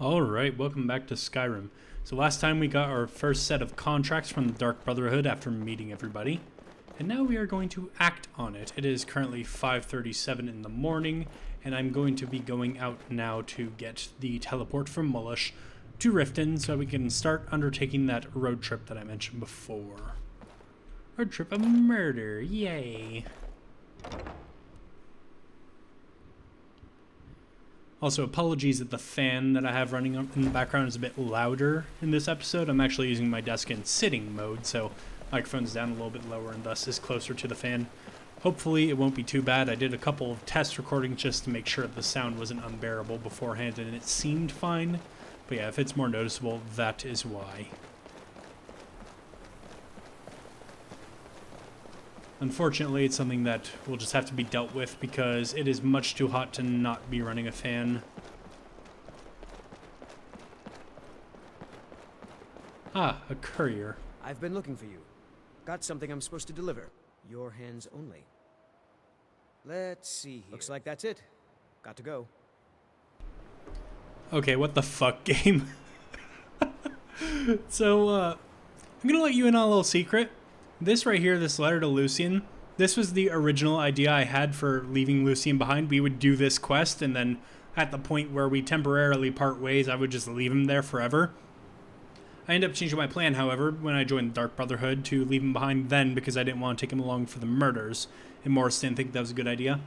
Alright, welcome back to Skyrim. So last time we got our first set of contracts from the Dark Brotherhood after meeting everybody. And now we are going to act on it. It is currently 5:37 in the morning, and I'm going to be going out now to get the teleport from Maleficus to Riften so we can start undertaking that road trip that I mentioned before. Road trip of murder, yay! Also, apologies that the fan that I have running in the background is a bit louder in this episode. I'm actually using my desk in sitting mode, so microphone's down a little bit lower and thus is closer to the fan. Hopefully it won't be too bad. I did a couple of test recordings just to make sure the sound wasn't unbearable beforehand, and it seemed fine. But yeah, if it's more noticeable, that is why. Unfortunately, it's something that will just have to be dealt with because it is much too hot to not be running a fan. Ah, a courier. I've been looking for you. Got something I'm supposed to deliver. Your hands only. Let's see here. Looks like that's it. Got to go. Okay, what the fuck, game? So, I'm gonna let you in on a little secret. This right here, this letter to Lucian, this was the original idea I had for leaving Lucian behind. We would do this quest, and then at the point where we temporarily part ways, I would just leave him there forever. I ended up changing my plan, however, when I joined the Dark Brotherhood to leave him behind then because I didn't want to take him along for the murders, and Morris didn't think that was a good idea.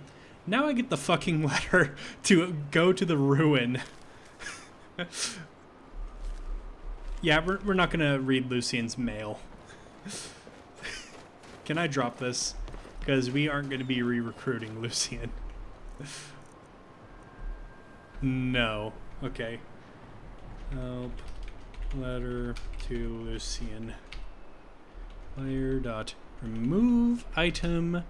Now I get the fucking letter to go to the ruin. Yeah, we're not gonna read Lucian's mail. Can I drop this? Because we aren't going to be re-recruiting Lucian. No. Okay. Help. Letter to Lucian. Player dot remove item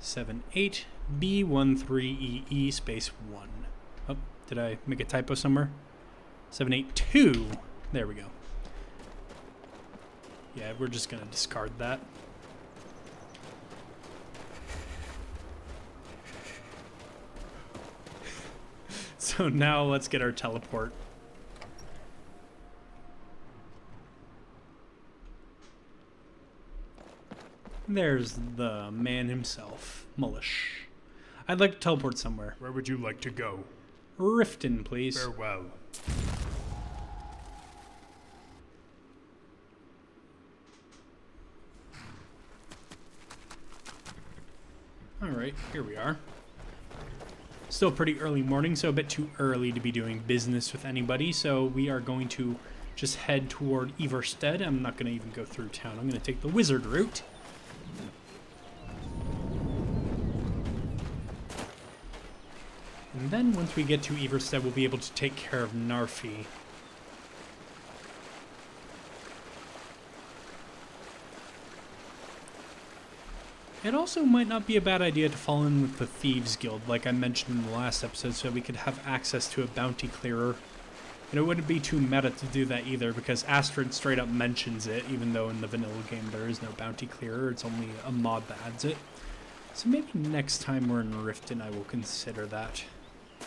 78B13EE space 1. Oh, did I make a typo somewhere? 782. There we go. Yeah, we're just going to discard that. So now let's get our teleport. There's the man himself, Maleficus. I'd like to teleport somewhere. Where would you like to go? Riften, please. Farewell. Alright, here we are. Still pretty early morning, so a bit too early to be doing business with anybody, so we are going to just head toward Everstead. I'm not going to even go through town. I'm going to take the wizard route. And then once we get to Everstead, we'll be able to take care of Narfi. It also might not be a bad idea to fall in with the Thieves Guild, like I mentioned in the last episode, so we could have access to a bounty clearer. And it wouldn't be too meta to do that either, because Astrid straight up mentions it, even though in the vanilla game there is no bounty clearer, it's only a mod that adds it. So maybe next time we're in Riften I will consider that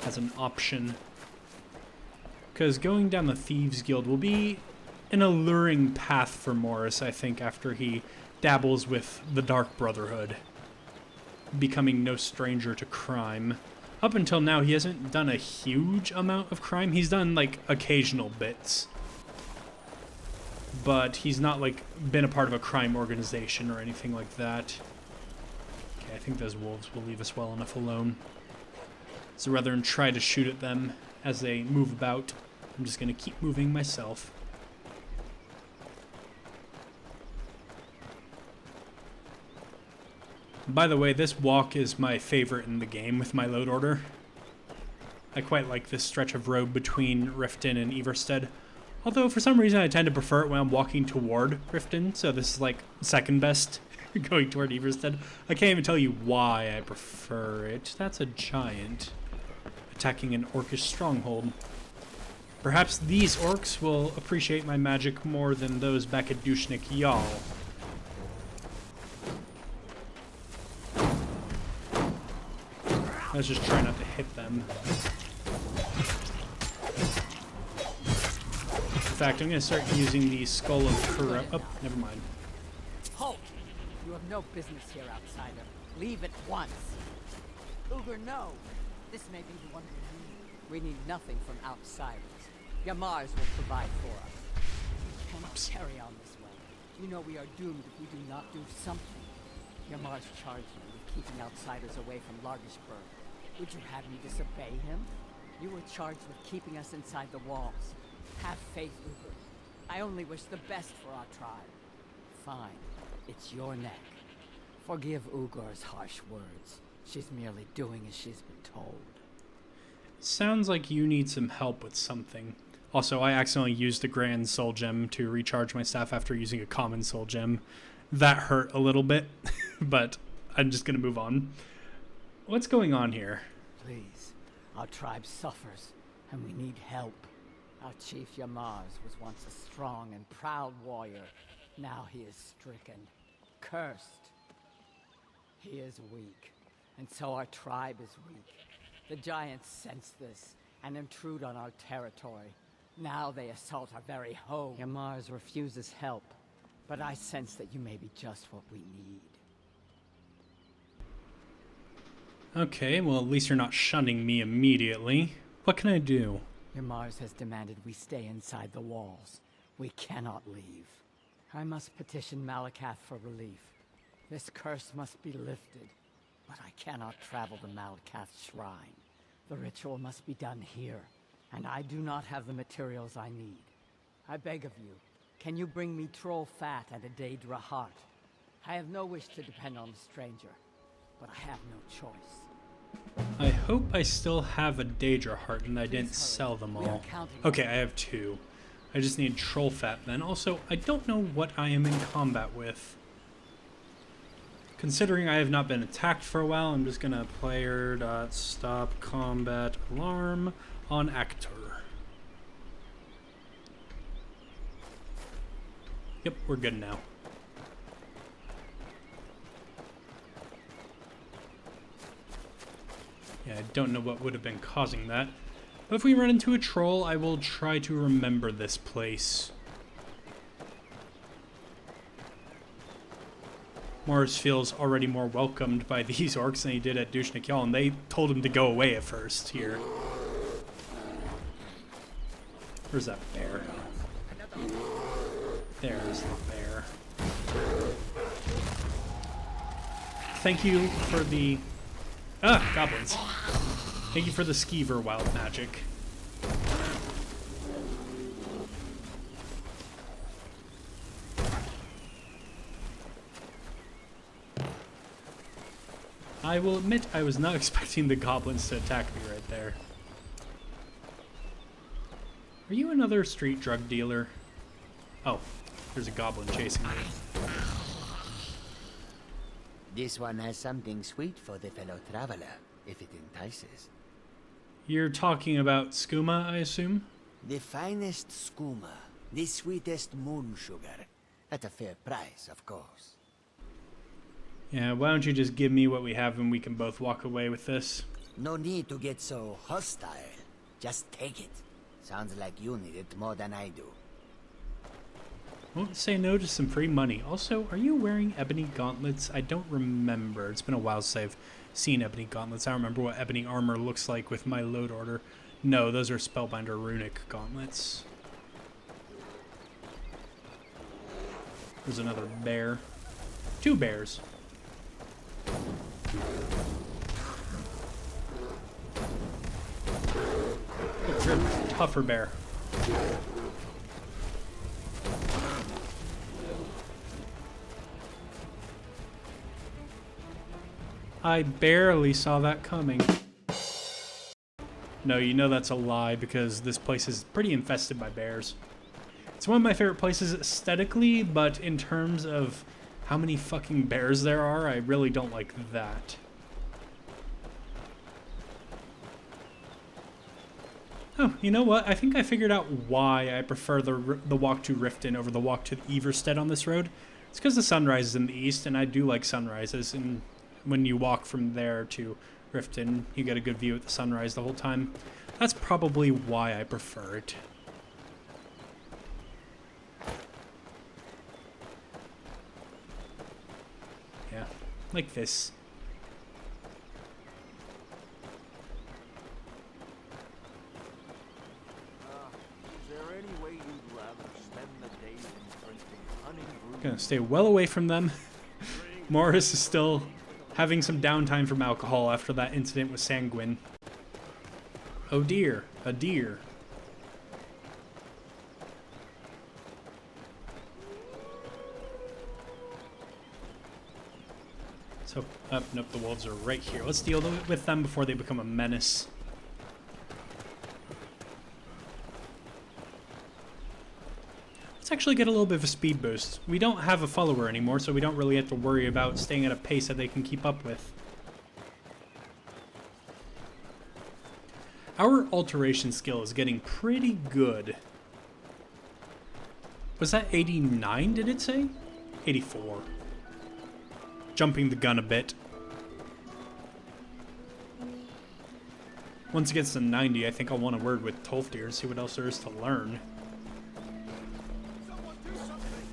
as an option. Because going down the Thieves Guild will be an alluring path for Morris, I think, after he dabbles with the Dark Brotherhood, becoming no stranger to crime. Up until now, he hasn't done a huge amount of crime. He's done, like, occasional bits. But he's not, like, been a part of a crime organization or anything like that. Okay, I think those wolves will leave us well enough alone. So rather than try to shoot at them as they move about, I'm just going to keep moving myself. By the way, this walk is my favorite in the game with my load order. I quite like this stretch of road between Riften and Everstead. Although, for some reason, I tend to prefer it when I'm walking toward Riften, so this is like second best going toward Everstead. I can't even tell you why I prefer it. That's a giant attacking an orcish stronghold. Perhaps these orcs will appreciate my magic more than those back at Dushnik Yal. Let's just try not to hit them. fact, I'm going to start using the Skull of Kura. Oh, never mind. Halt! You have no business here, outsider. Leave at once. Uger, no. This may be the one we need. We need nothing from outsiders. Yamars will provide for us. We cannot carry on this way. You know we are doomed if we do not do something. Yamars charged me with keeping outsiders away from Largishburg. Would you have me disobey him? You were charged with keeping us inside the walls. Have faith, Uber. I only wish the best for our tribe. Fine. It's your neck. Forgive Ugor's harsh words. She's merely doing as she's been told. Sounds like you need some help with something. Also, I accidentally used a Grand Soul Gem to recharge my staff after using a Common Soul Gem. That hurt a little bit, but I'm just going to move on. What's going on here? Please. Our tribe suffers, and we need help. Our chief Yamars was once a strong and proud warrior. Now he is stricken, cursed. He is weak, and so our tribe is weak. The giants sense this and intrude on our territory. Now they assault our very home. Yamars refuses help, but I sense that you may be just what we need. Okay, well at least you're not shunning me immediately. What can I do? Yamars has demanded we stay inside the walls. We cannot leave. I must petition Maleficus for relief. This curse must be lifted, but I cannot travel to Maleficus' shrine. The ritual must be done here, and I do not have the materials I need. I beg of you, can you bring me troll fat and a Daedra heart? I have no wish to depend on a stranger, but I have no choice. I hope I still have a Daedra heart and I didn't sell them all. Okay, I have 2. I just need troll fat then. Also, I don't know what I am in combat with. Considering I have not been attacked for a while, I'm just gonna player.stop combat alarm on actor. Yep, we're good now. Yeah, I don't know what would have been causing that. But if we run into a troll, I will try to remember this place. Morris feels already more welcomed by these orcs than he did at Dushnikyal, and they told him to go away at first here. Where's that bear? There's the bear. Thank you for the... Ah, goblins. Thank you for the skeever wild magic. I will admit I was not expecting the goblins to attack me right there. Are you another street drug dealer? Oh, there's a goblin chasing me. This one has something sweet for the fellow traveler, if it entices. You're talking about skooma, I assume? The finest skooma, the sweetest moon sugar, at a fair price, of course. Yeah, why don't you just give me what we have and we can both walk away with this? No need to get so hostile. Just take it. Sounds like you need it more than I do. Won't say no to some free money. Also, are you wearing ebony gauntlets? I don't remember. It's been a while since I've seen ebony gauntlets. I don't remember what ebony armor looks like with my load order. No, those are Spellbinder runic gauntlets. There's another bear. 2 bears. Look, you're a tougher bear. I barely saw that coming. No, you know that's a lie because this place is pretty infested by bears. It's one of my favorite places aesthetically, but in terms of how many fucking bears there are, I really don't like that. Oh, you know what? I think I figured out why I prefer the walk to Riften over the walk to Everstead on this road. It's because the sun rises in the east, and I do like sunrises, and when you walk from there to Riften, you get a good view at the sunrise the whole time. That's probably why I prefer it. Like this. Is there any way you'd rather spend the day in drinking honey brew? Gonna stay well away from them. Morris is still having some downtime from alcohol after that incident with Sanguine. Oh dear, a deer. So, nope, the wolves are right here. Let's deal with them before they become a menace. Let's actually get a little bit of a speed boost. We don't have a follower anymore, so we don't really have to worry about staying at a pace that they can keep up with. Our alteration skill is getting pretty good. Was that 89, did it say? 84. Jumping the gun a bit. Once it gets to 90, I think I'll want a word with Tolfdir, see what else there is to learn. Someone do something!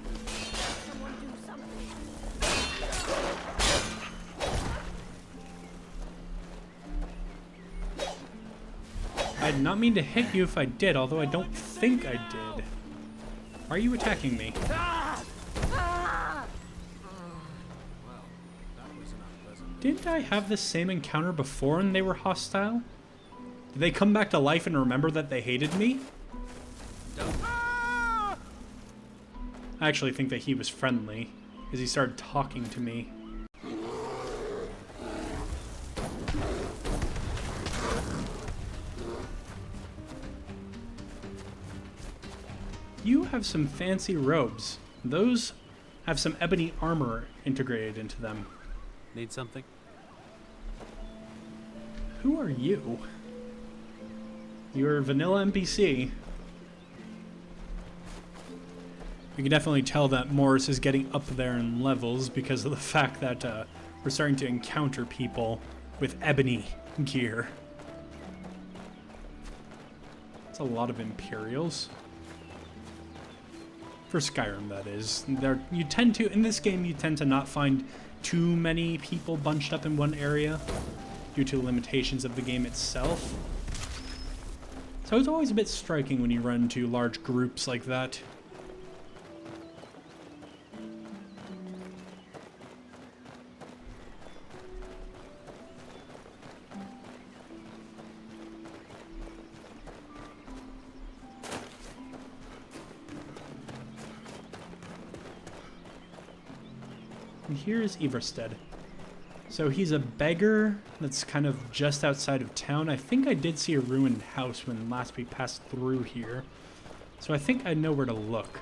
I did not mean to hit you if I did, although I don't think I did. Why are you attacking me? Didn't I have the same encounter before and they were hostile? Did they come back to life and remember that they hated me? I actually think that he was friendly, because he started talking to me. You have some fancy robes. Those have some ebony armor integrated into them. Need something? Who are you? You're a vanilla NPC. You can definitely tell that Morris is getting up there in levels because of the fact that we're starting to encounter people with ebony gear. It's a lot of Imperials. For Skyrim, that is. You tend to, in this game, you tend to not find too many people bunched up in one area due to the limitations of the game itself. So it's always a bit striking when you run into large groups like that. And here is Everstead. So he's a beggar that's kind of just outside of town. I think I did see a ruined house when last we passed through here. So I think I know where to look.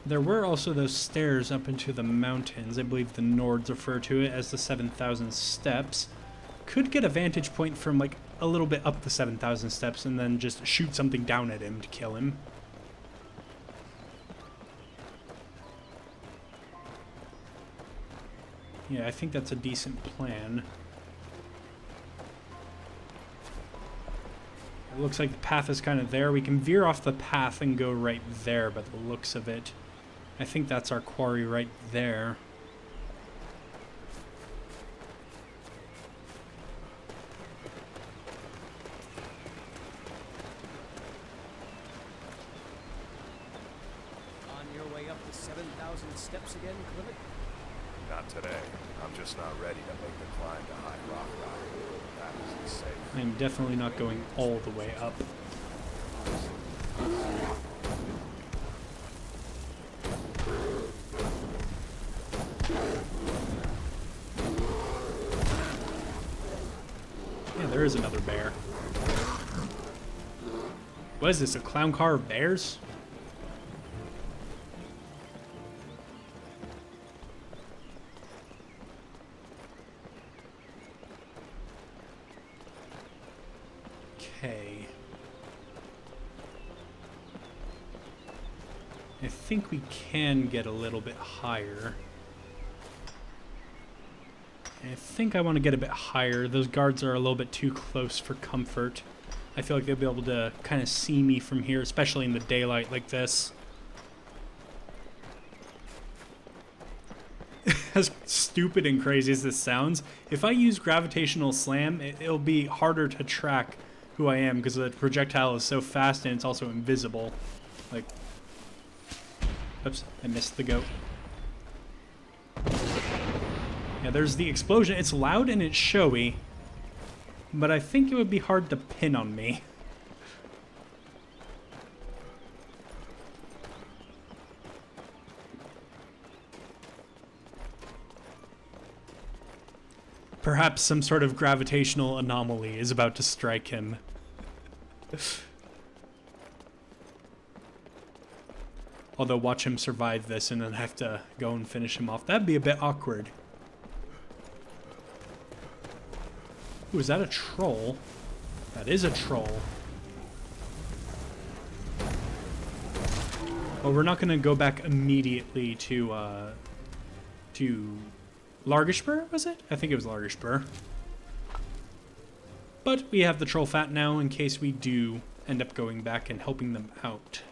There were also those stairs up into the mountains. I believe the Nords refer to it as the 7,000 steps. Could get a vantage point from like a little bit up the 7,000 steps and then just shoot something down at him to kill him. Yeah, I think that's a decent plan. It looks like the path is kind of there. We can veer off the path and go right there by the looks of it. I think that's our quarry right there. On your way up the 7,000 steps again, Clement? Not today. I'm just not ready to make the climb to High Rock Valley. That isn't safe. I'm definitely not going all the way up. Yeah, there is another bear. What is this, a clown car of bears? Okay. I think we can get a little bit higher. I think I want to get a bit higher. Those guards are a little bit too close for comfort. I feel like they'll be able to kind of see me from here, especially in the daylight like this. as stupid and crazy as this sounds, if I use Gravitational Slam, it'll be harder to track who I am because the projectile is so fast and it's also invisible. Like, oops, I missed the goat. Yeah, there's the explosion. It's loud and it's showy, but I think it would be hard to pin on me. Perhaps some sort of gravitational anomaly is about to strike him. Although watch him survive this and then have to go and finish him off. That'd be a bit awkward. Ooh, is that a troll? That is a troll. Well, we're not going to go back immediately to Largishbur, was it? I think it was Largishbur. But we have the troll fat now in case we do end up going back and helping them out.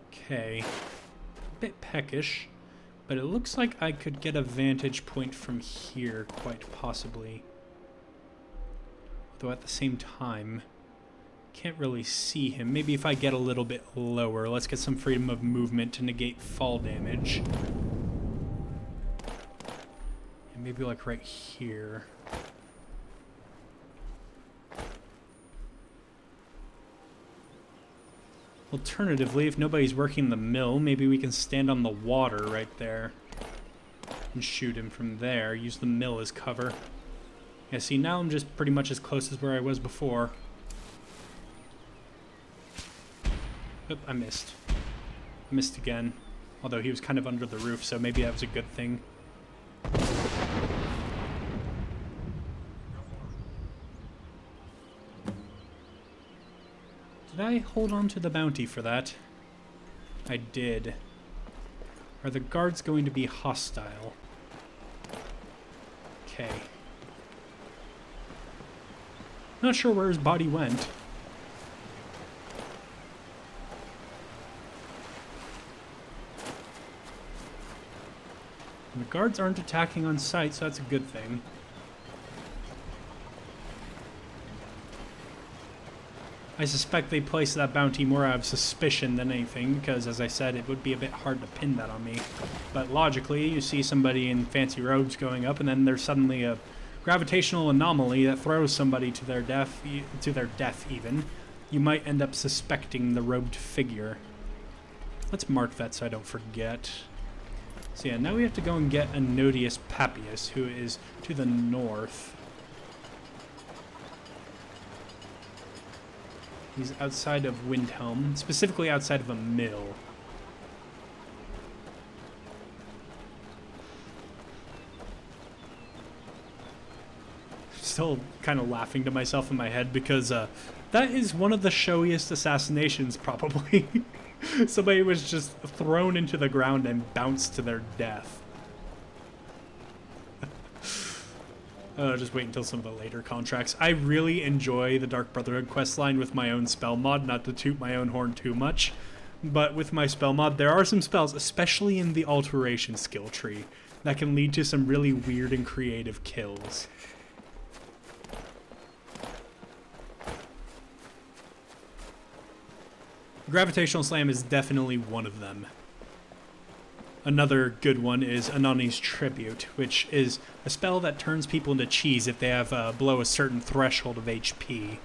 Okay. A bit peckish, but it looks like I could get a vantage point from here, quite possibly. Although at the same time, can't really see him. Maybe if I get a little bit lower. Let's get some freedom of movement to negate fall damage. And maybe like right here. Alternatively, if nobody's working the mill, maybe we can stand on the water right there and shoot him from there. Use the mill as cover. Yeah, see, now I'm just pretty much as close as where I was before. Oop, I missed. I missed again. Although he was kind of under the roof, so maybe that was a good thing. Did I hold on to the bounty for that? I did. Are the guards going to be hostile? Okay. Not sure where his body went. The guards aren't attacking on sight, so that's a good thing. I suspect they placed that bounty more out of suspicion than anything, because, as I said, it would be a bit hard to pin that on me. But logically, you see somebody in fancy robes going up, and then there's suddenly a gravitational anomaly that throws somebody to their death even. You might end up suspecting the robed figure. Let's mark that so I don't forget. So yeah, now we have to go and get Anodius Papius, who is to the north. He's outside of Windhelm, specifically outside of a mill. Still kind of laughing to myself in my head because that is one of the showiest assassinations, probably. Somebody was just thrown into the ground and bounced to their death. Just wait until some of the later contracts. I really enjoy the Dark Brotherhood questline with my own spell mod, not to toot my own horn too much. But with my spell mod, there are some spells, especially in the alteration skill tree, that can lead to some really weird and creative kills. Gravitational Slam is definitely one of them. Another good one is Anani's Tribute, which is a spell that turns people into cheese if they have below a certain threshold of HP.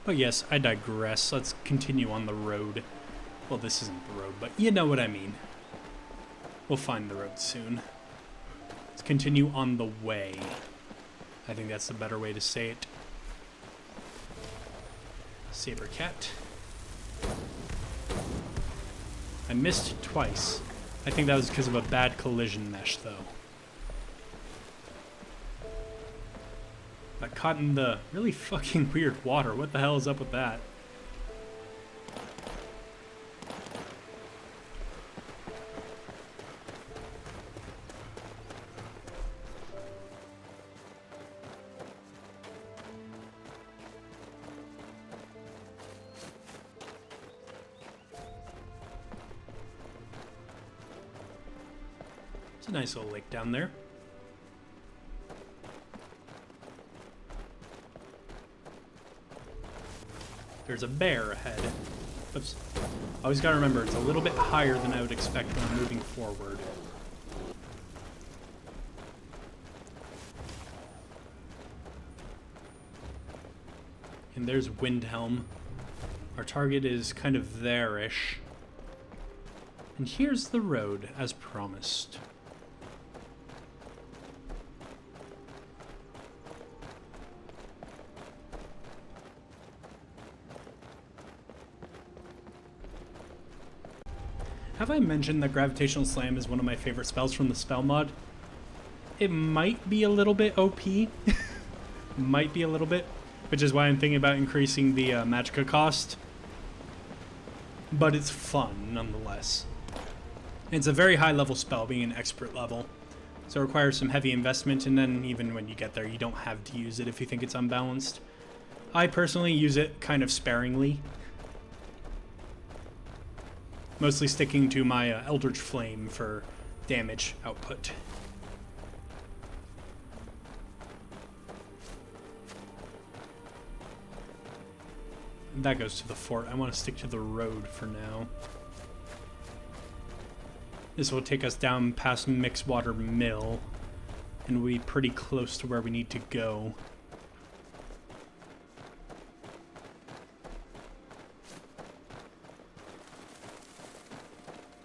But yes, I digress. Let's continue on the road. Well, this isn't the road, but you know what I mean. We'll find the road soon. Let's continue on the way. I think that's the better way to say it. Saber Cat. I missed twice. I think that was because of a bad collision mesh, though. Got caught in the really fucking weird water. What the hell is up with that? It's a nice little lake down there. There's a bear ahead. Oops. Always gotta remember, it's a little bit higher than I would expect when I'm moving forward. And there's Windhelm. Our target is kind of there-ish. And here's the road, as promised. Have I mentioned that Gravitational Slam is one of my favorite spells from the spell mod? It might be a little bit OP. Might be a little bit. Which is why I'm thinking about increasing the magicka cost. But it's fun, nonetheless. It's a very high level spell, being an expert level. So it requires some heavy investment, and then even when you get there, you don't have to use it if you think it's unbalanced. I personally use it kind of sparingly. Mostly sticking to my Eldritch Flame for damage output. That goes to the fort. I want to stick to the road for now. This will take us down past Mixwater Mill, and we'll be pretty close to where we need to go.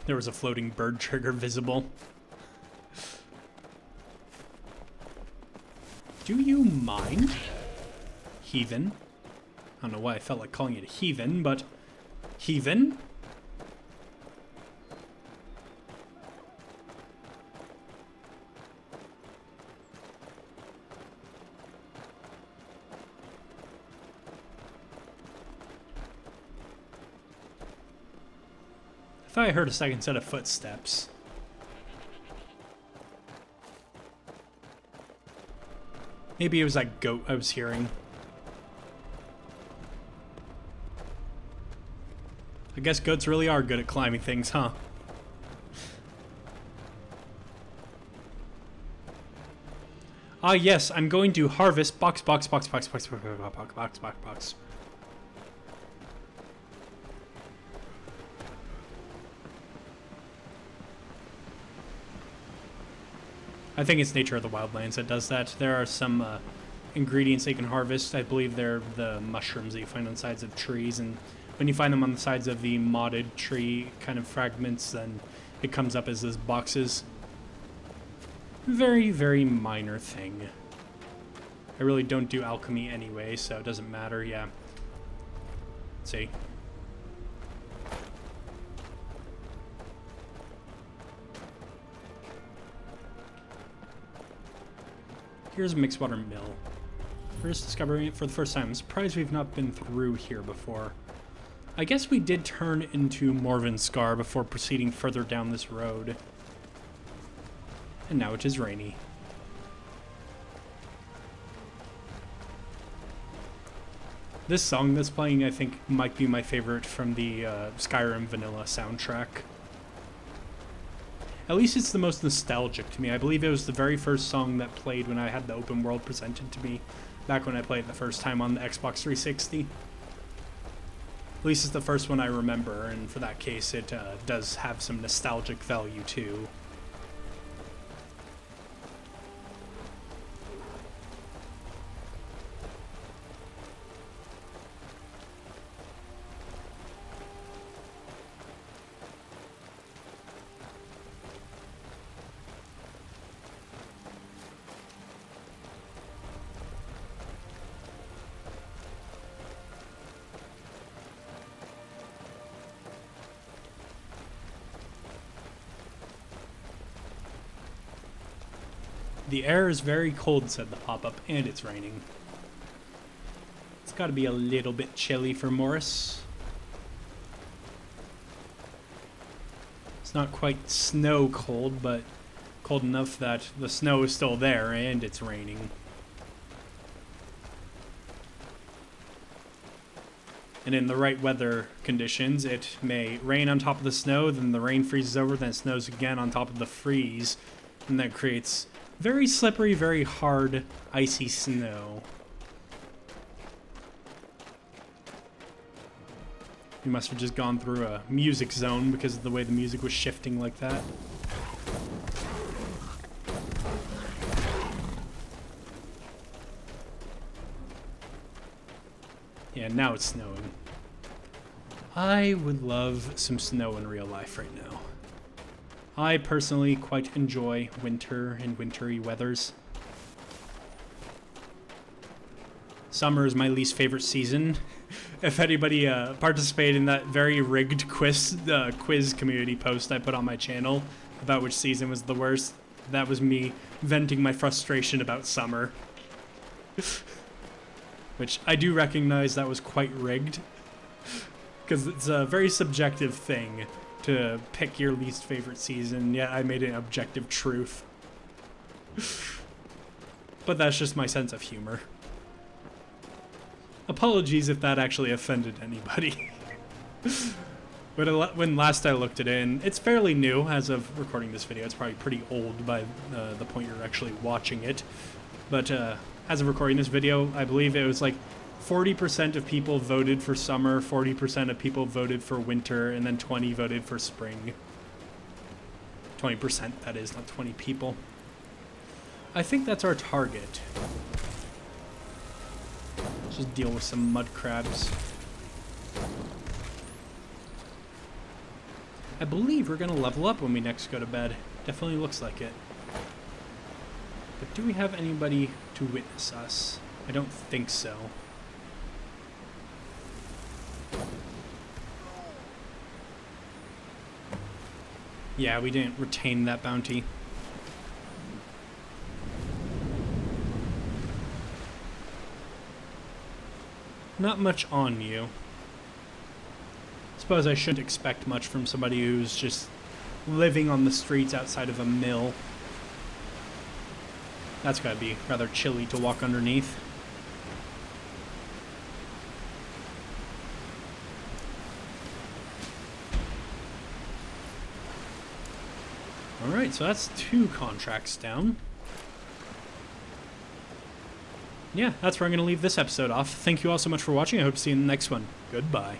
There was a floating bird trigger visible. Do you mind, heathen? I don't know why I felt like calling it a heathen, but heathen? I thought I heard a second set of footsteps. Maybe it was that goat I was hearing. I guess goats really are good at climbing things, huh? Ah, yes, I'm going to harvest box. I think it's nature of the wildlands that does that. There are some ingredients they can harvest. I believe they're the mushrooms that you find on the sides of trees, and when you find them on the sides of the modded tree kind of fragments, then it comes up as those boxes. Very, very minor thing. I really don't do alchemy anyway, so it doesn't matter, yeah. Let's see. Here's Mixwater Mill. We're just discovering it for the first time. I'm surprised we've not been through here before. I guess we did turn into Morvenskar before proceeding further down this road. And now it is rainy. This song that's playing, I think, might be my favorite from the Skyrim Vanilla soundtrack. At least it's the most nostalgic to me. I believe it was the very first song that played when I had the open world presented to me, back when I played it the first time on the Xbox 360. At least it's the first one I remember, and for that case, it does have some nostalgic value too. The air is very cold, said the pop-up, and it's raining. It's got to be a little bit chilly for Morris. It's not quite snow cold, but cold enough that the snow is still there and it's raining. And in the right weather conditions, it may rain on top of the snow, then the rain freezes over, then it snows again on top of the freeze, And that creates very slippery, very hard, icy snow. You must have just gone through a music zone because of the way the music was shifting like that. Yeah, now it's snowing. I would love some snow in real life right now. I personally quite enjoy winter and wintry weathers. Summer is my least favorite season. If anybody participated in that very rigged quiz community post I put on my channel about which season was the worst, that was me venting my frustration about summer. Which I do recognize that was quite rigged. Because it's a very subjective thing to pick your least favorite season, yet I made it an objective truth. But that's just my sense of humor. Apologies if that actually offended anybody. But when last I looked at it, and it's fairly new as of recording this video, it's probably pretty old by the point you're actually watching it. But as of recording this video, I believe it was like 40% of people voted for summer, 40% of people voted for winter, and then 20 voted for spring. 20%, that is, not 20 people. I think that's our target. Let's just deal with some mud crabs. I believe we're going to level up when we next go to bed. Definitely looks like it. But do we have anybody to witness us? I don't think so. Yeah, we didn't retain that bounty. Not much on you. Suppose I shouldn't expect much from somebody who's just living on the streets outside of a mill. That's gotta be rather chilly to walk underneath. Alright, so that's 2 contracts down. Yeah, that's where I'm going to leave this episode off. Thank you all so much for watching. I hope to see you in the next one. Goodbye.